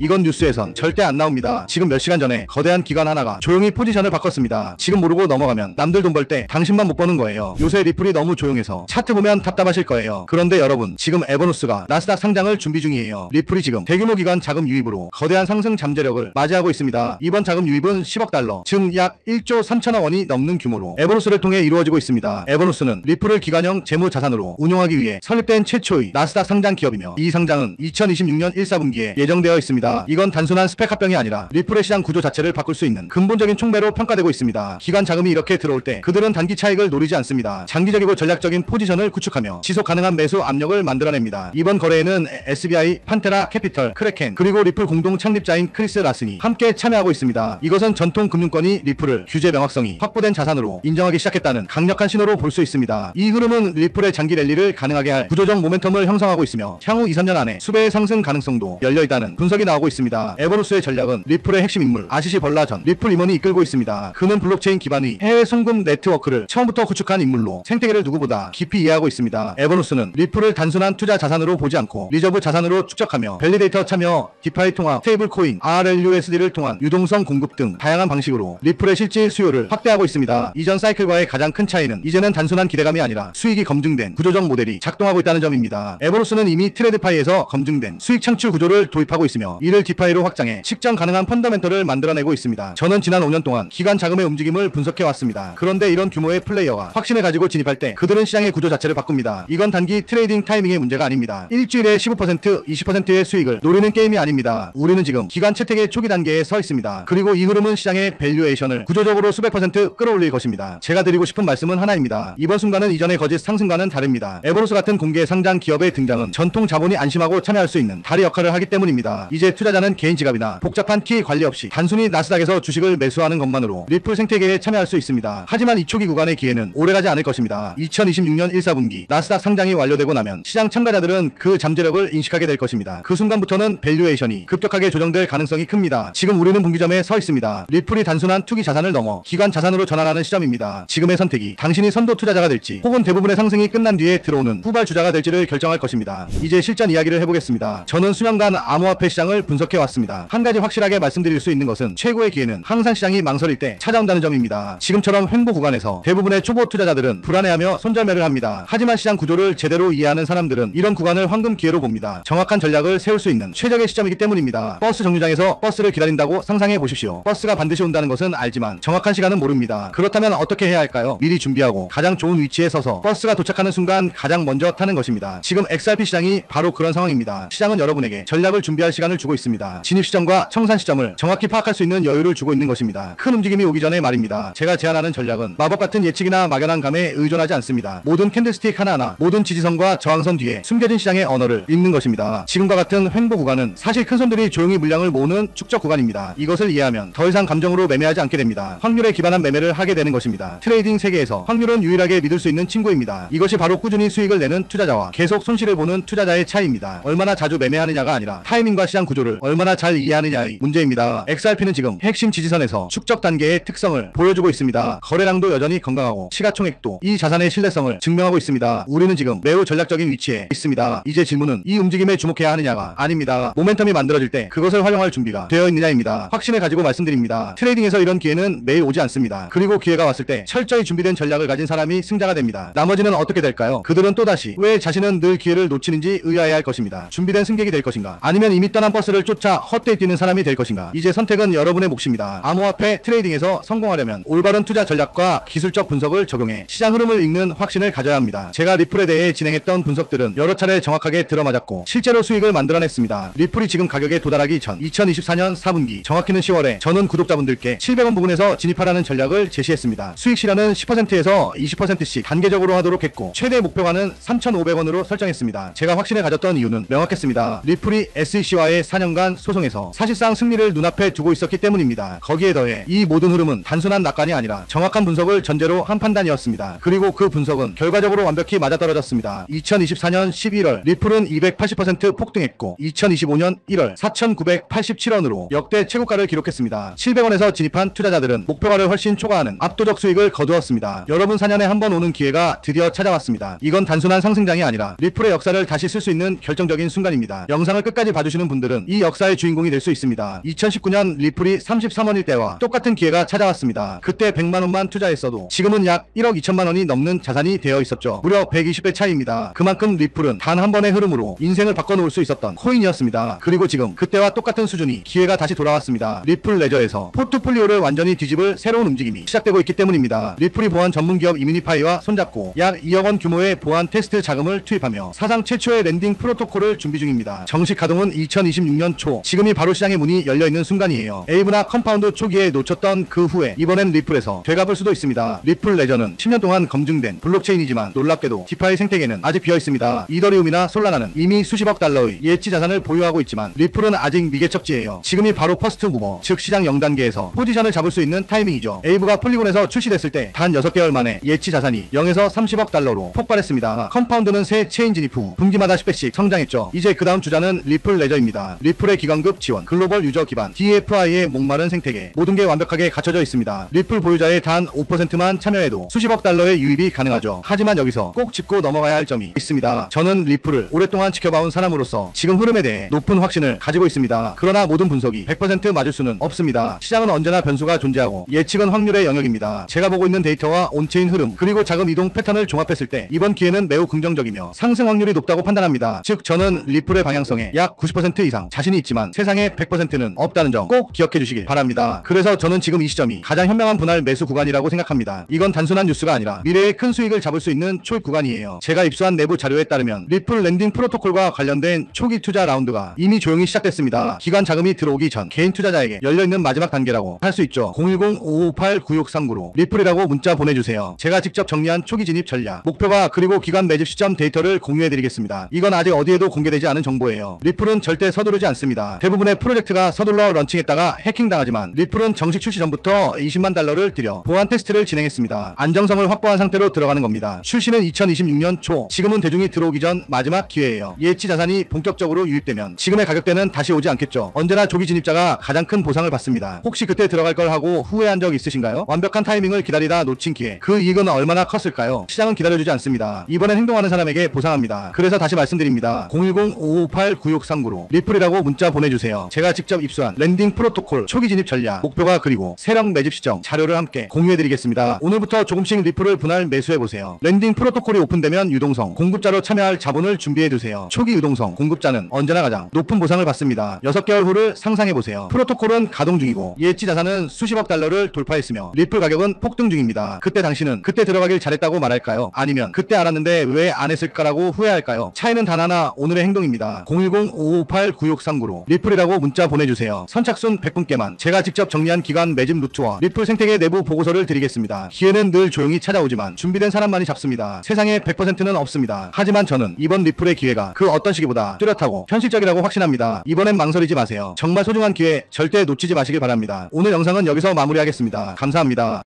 이건 뉴스에선 절대 안 나옵니다. 지금 몇 시간 전에 거대한 기관 하나가 조용히 포지션을 바꿨습니다. 지금 모르고 넘어가면 남들 돈 벌 때 당신만 못 버는 거예요. 요새 리플이 너무 조용해서 차트 보면 답답하실 거예요. 그런데 여러분, 지금 에버노스가 나스닥 상장을 준비 중이에요. 리플이 지금 대규모 기관 자금 유입으로 거대한 상승 잠재력을 맞이하고 있습니다. 이번 자금 유입은 10억 달러, 즉 약 1조 3천억 원이 넘는 규모로 에버노스를 통해 이루어지고 있습니다. 에버노스는 리플을 기관형 재무 자산으로 운용하기 위해 설립된 최초의 나스닥 상장 기업이며 이 상장은 2026년 1사분기에 예정되어 있습니다. 이건 단순한 스펙 합병이 아니라 리플의 시장 구조 자체를 바꿀 수 있는 근본적인 촉매로 평가되고 있습니다. 기관 자금이 이렇게 들어올 때 그들은 단기 차익을 노리지 않습니다. 장기적이고 전략적인 포지션을 구축하며 지속 가능한 매수 압력을 만들어냅니다. 이번 거래에는 SBI, 판테라 캐피털, 크래켄, 그리고 리플 공동 창립자인 크리스 라슨이 함께 참여하고 있습니다. 이것은 전통 금융권이 리플을 규제 명확성이 확보된 자산으로 인정하기 시작했다는 강력한 신호로 볼 수 있습니다. 이 흐름은 리플의 장기 랠리를 가능하게 할 구조적 모멘텀을 형성하고 있으며 향후 2-3년 안에 수배의 상승 가능성도 열려있다는 분석이 나오고 있습니다. 에버노스의 전략은 리플의 핵심 인물 아시시 벌라 전 리플 임원이 이끌고 있습니다. 그는 블록체인 기반의 해외 송금 네트워크를 처음부터 구축한 인물로 생태계를 누구보다 깊이 이해하고 있습니다. 에버노스는 리플을 단순한 투자 자산으로 보지 않고 리저브 자산으로 축적하며 밸리데이터 참여, 디파이 통합, 스테이블 코인, RLUSD를 통한 유동성 공급 등 다양한 방식으로 리플의 실질 수요를 확대하고 있습니다. 이전 사이클과의 가장 큰 차이는 이제는 단순한 기대감이 아니라 수익이 검증된 구조적 모델이 작동하고 있다는 점입니다. 에버노스는 이미 트레드파이에서 검증된 수익 창출 구조를 도입하고 있으며 이를 디파이로 확장해 측정 가능한 펀더멘털을 만들어내고 있습니다. 저는 지난 5년 동안 기관 자금의 움직임을 분석해왔습니다. 그런데 이런 규모의 플레이어가 확신을 가지고 진입할 때 그들은 시장의 구조 자체를 바꿉니다. 이건 단기 트레이딩 타이밍의 문제가 아닙니다. 일주일에 15%, 20%의 수익을 노리는 게임이 아닙니다. 우리는 지금 기관 채택의 초기 단계에 서 있습니다. 그리고 이 흐름은 시장의 밸류에이션을 구조적으로 수백 % 끌어올릴 것입니다. 제가 드리고 싶은 말씀은 하나입니다. 이번 순간은 이전의 거짓 상승과는 다릅니다. 에버노스 같은 공개 상장 기업의 등장은 전통 자본이 안심하고 참여할 수 있는 다리 역할을 하기 때문입니다. 이제 투자자는 개인 지갑이나 복잡한 키 관리 없이 단순히 나스닥에서 주식을 매수하는 것만으로 리플 생태계에 참여할 수 있습니다. 하지만 이 초기 구간의 기회는 오래가지 않을 것입니다. 2026년 1사분기 나스닥 상장이 완료되고 나면 시장 참가자들은 그 잠재력을 인식하게 될 것입니다. 그 순간부터는 밸류에이션이 급격하게 조정될 가능성이 큽니다. 지금 우리는 분기점에 서 있습니다. 리플이 단순한 투기 자산을 넘어 기관 자산으로 전환하는 시점입니다. 지금의 선택이 당신이 선도 투자자가 될지 혹은 대부분의 상승이 끝난 뒤에 들어오는 후발 주자가 될지를 결정할 것입니다. 이제 실전 이야기를 해보겠습니다. 저는 수년간 암호화폐 시장을 분석해왔습니다. 한 가지 확실하게 말씀드릴 수 있는 것은 최고의 기회는 항상 시장이 망설일 때 찾아온다는 점입니다. 지금처럼 횡보 구간에서 대부분의 초보 투자자들은 불안해하며 손절매를 합니다. 하지만 시장 구조를 제대로 이해하는 사람들은 이런 구간을 황금 기회로 봅니다. 정확한 전략을 세울 수 있는 최적의 시점이기 때문입니다. 버스 정류장에서 버스를 기다린다고 상상해 보십시오. 버스가 반드시 온다는 것은 알지만 정확한 시간은 모릅니다. 그렇다면 어떻게 해야 할까요? 미리 준비하고 가장 좋은 위치에 서서 버스가 도착하는 순간 가장 먼저 타는 것입니다. 지금 XRP 시장이 바로 그런 상황입니다. 시장은 여러분에게 전략을 준비할 시간을 주고 있습니다. 진입 시점과 청산 시점을 정확히 파악할 수 있는 여유를 주고 있는 것입니다. 큰 움직임이 오기 전에 말입니다. 제가 제안하는 전략은 마법 같은 예측이나 막연한 감에 의존하지 않습니다. 모든 캔들스틱 하나하나, 모든 지지선과 저항선 뒤에 숨겨진 시장의 언어를 읽는 것입니다. 지금과 같은 횡보 구간은 사실 큰 손들이 조용히 물량을 모으는 축적 구간입니다. 이것을 이해하면 더 이상 감정으로 매매하지 않게 됩니다. 확률에 기반한 매매를 하게 되는 것입니다. 트레이딩 세계에서 확률은 유일하게 믿을 수 있는 친구입니다. 이것이 바로 꾸준히 수익을 내는 투자자와 계속 손실을 보는 투자자의 차이입니다. 얼마나 자주 매매하느냐가 아니라 타이밍과 시장 구조를 얼마나 잘 이해하느냐의 문제입니다. XRP는 지금 핵심 지지선에서 축적 단계의 특성을 보여주고 있습니다. 거래량도 여전히 건강하고 시가총액도 이 자산의 신뢰성을 증명하고 있습니다. 우리는 지금 매우 전략적인 위치에 있습니다. 이제 질문은 이 움직임에 주목해야 하느냐가 아닙니다. 모멘텀이 만들어질 때 그것을 활용할 준비가 되어 있느냐입니다. 확신을 가지고 말씀드립니다. 트레이딩에서 이런 기회는 매일 오지 않습니다. 그리고 기회가 왔을 때 철저히 준비된 전략을 가진 사람이 승자가 됩니다. 나머지는 어떻게 될까요? 그들은 또다시 왜 자신은 늘 기회를 놓치는지 의아해할 것입니다. 준비된 승객이 될 것인가? 아니면 이미 떠난 버스를 쫓아 헛되이 뛰는 사람이 될 것인가? 이제 선택은 여러분의 몫입니다. 암호화폐 트레이딩에서 성공하려면 올바른 투자 전략과 기술적 분석을 적용해 시장 흐름을 읽는 확신을 가져야 합니다. 제가 리플에 대해 진행했던 분석들은 여러 차례 정확하게 들어맞았고 실제로 수익을 만들어냈습니다. 리플이 지금 가격에 도달하기 전 2024년 4분기, 정확히는 10월에 저는 구독자분들께 700원 부근에서 진입하라는 전략을 제시했습니다. 수익 실현은 10%에서 20%씩 단계적으로 하도록 했고 최대 목표가는 3,500원으로 설정했습니다. 제가 확신을 가졌던 이유는 명확했습니다. 리플이 SEC와의 4년간 소송에서 사실상 승리를 눈앞에 두고 있었기 때문입니다. 거기에 더해 이 모든 흐름은 단순한 낙관이 아니라 정확한 분석을 전제로 한 판단이었습니다. 그리고 그 분석은 결과적으로 완벽히 맞아떨어졌습니다. 2024년 11월 리플은 280% 폭등했고 2025년 1월 4,987원으로 역대 최고가를 기록했습니다. 700원에서 진입한 투자자들은 목표가를 훨씬 초과하는 압도적 수익을 거두었습니다. 여러분 4년에 한 번 오는 기회가 드디어 찾아왔습니다. 이건 단순한 상승장이 아니라 리플의 역사를 다시 쓸 수 있는 결정적인 순간입니다. 영상을 끝까지 봐주시는 분들은 여러분은 이 역사의 주인공이 될 수 있습니다. 2019년 리플이 33원일 때와 똑같은 기회가 찾아왔습니다. 그때 100만원만 투자했어도 지금은 약 1억 2천만원이 넘는 자산이 되어 있었죠. 무려 120배 차이입니다. 그만큼 리플은 단 한 번의 흐름으로 인생을 바꿔놓을 수 있었던 코인이었습니다. 그리고 지금 그때와 똑같은 수준이 기회가 다시 돌아왔습니다. 리플 레저에서 포트폴리오를 완전히 뒤집을 새로운 움직임이 시작되고 있기 때문입니다. 리플이 보안 전문기업 이뮤니파이와 손잡고 약 2억원 규모의 보안 테스트 자금을 투입하며 사상 최초의 랜딩 프로토콜을 준비 중입니다. 정식 가동은 2026년 초, 지금이 바로 시장의 문이 열려있는 순간이에요. 에이브나 컴파운드 초기에 놓쳤던 그 후에 이번엔 리플에서 되갚을 수도 있습니다. 리플 레저는 10년 동안 검증된 블록체인이지만 놀랍게도 디파이 생태계는 아직 비어있습니다. 이더리움이나 솔라나는 이미 수십억 달러의 예치 자산을 보유하고 있지만 리플은 아직 미개척지예요. 지금이 바로 퍼스트 무버, 즉 시장 0단계에서 포지션을 잡을 수 있는 타이밍이죠. 에이브가 폴리곤에서 출시됐을 때 단 6개월 만에 예치 자산이 0에서 30억 달러로 폭발했습니다. 컴파운드는 새 체인 진입 후 분기마다 10배씩 성장했죠. 이제 그 다음 주자는 리플 레저입니다. 리플의 기관급 지원, 글로벌 유저 기반, DFI의 목마른 생태계, 모든 게 완벽하게 갖춰져 있습니다. 리플 보유자의 단 5%만 참여해도 수십억 달러의 유입이 가능하죠. 하지만 여기서 꼭 짚고 넘어가야 할 점이 있습니다. 저는 리플을 오랫동안 지켜봐온 사람으로서 지금 흐름에 대해 높은 확신을 가지고 있습니다. 그러나 모든 분석이 100% 맞을 수는 없습니다. 시장은 언제나 변수가 존재하고 예측은 확률의 영역입니다. 제가 보고 있는 데이터와 온체인 흐름, 그리고 자금 이동 패턴을 종합했을 때 이번 기회는 매우 긍정적이며 상승 확률이 높다고 판단합니다. 즉 저는 리플의 방향성에 약 90% 이상 자신이 있지만 세상에 100%는 없다는 점 꼭 기억해 주시길 바랍니다. 그래서 저는 지금 이 시점이 가장 현명한 분할 매수 구간이라고 생각합니다. 이건 단순한 뉴스가 아니라 미래의 큰 수익을 잡을 수 있는 초입 구간이에요. 제가 입수한 내부 자료에 따르면 리플 랜딩 프로토콜과 관련된 초기 투자 라운드가 이미 조용히 시작됐습니다. 기관 자금이 들어오기 전 개인 투자자에게 열려있는 마지막 단계라고 할 수 있죠. 010-558-9639로 리플이라고 문자 보내주세요. 제가 직접 정리한 초기 진입 전략, 목표가, 그리고 기관 매집 시점 데이터를 공유해드리겠습니다. 이건 아직 어디에도 공개되지 않은 정보예요. 리플은 절대 서두르지 않습니다. 대부분의 프로젝트가 서둘러 런칭했다가 해킹당하지만 리플은 정식 출시 전부터 20만 달러를 들여 보안 테스트를 진행했습니다. 안정성을 확보한 상태로 들어가는 겁니다. 출시는 2026년 초, 지금은 대중이 들어오기 전 마지막 기회예요. 예치 자산이 본격적으로 유입되면 지금의 가격대는 다시 오지 않겠죠. 언제나 조기 진입자가 가장 큰 보상을 받습니다. 혹시 그때 들어갈 걸 하고 후회한 적 있으신가요? 완벽한 타이밍을 기다리다 놓친 기회, 그 이익은 얼마나 컸을까요? 시장은 기다려주지 않습니다. 이번엔 행동하는 사람에게 보상합니다. 그래서 다시 말씀드립니다. 010-558-9639로 리플이라고 문자 보내주세요. 제가 직접 입수한 랜딩 프로토콜 초기 진입 전략, 목표가, 그리고 세력 매집 시점 자료를 함께 공유해드리겠습니다. 오늘부터 조금씩 리플을 분할 매수해보세요. 랜딩 프로토콜이 오픈되면 유동성, 공급자로 참여할 자본을 준비해두세요. 초기 유동성, 공급자는 언제나 가장 높은 보상을 받습니다. 6개월 후를 상상해보세요. 프로토콜은 가동 중이고 예치 자산은 수십억 달러를 돌파했으며 리플 가격은 폭등 중입니다. 그때 당신은 그때 들어가길 잘했다고 말할까요? 아니면 그때 알았는데 왜 안 했을까라고 후회할까요? 차이는 단 하나, 오늘의 행동입니다. 010-558-9639로 리플이라고 문자 보내주세요. 선착순 100분께만 제가 직접 정리한 기관 매집 루트와 리플 생태계 내부 보고서를 드리겠습니다. 기회는 늘 조용히 찾아오지만 준비된 사람만이 잡습니다. 세상에 100%는 없습니다. 하지만 저는 이번 리플의 기회가 그 어떤 시기보다 뚜렷하고 현실적이라고 확신합니다. 이번엔 망설이지 마세요. 정말 소중한 기회 절대 놓치지 마시길 바랍니다. 오늘 영상은 여기서 마무리하겠습니다. 감사합니다.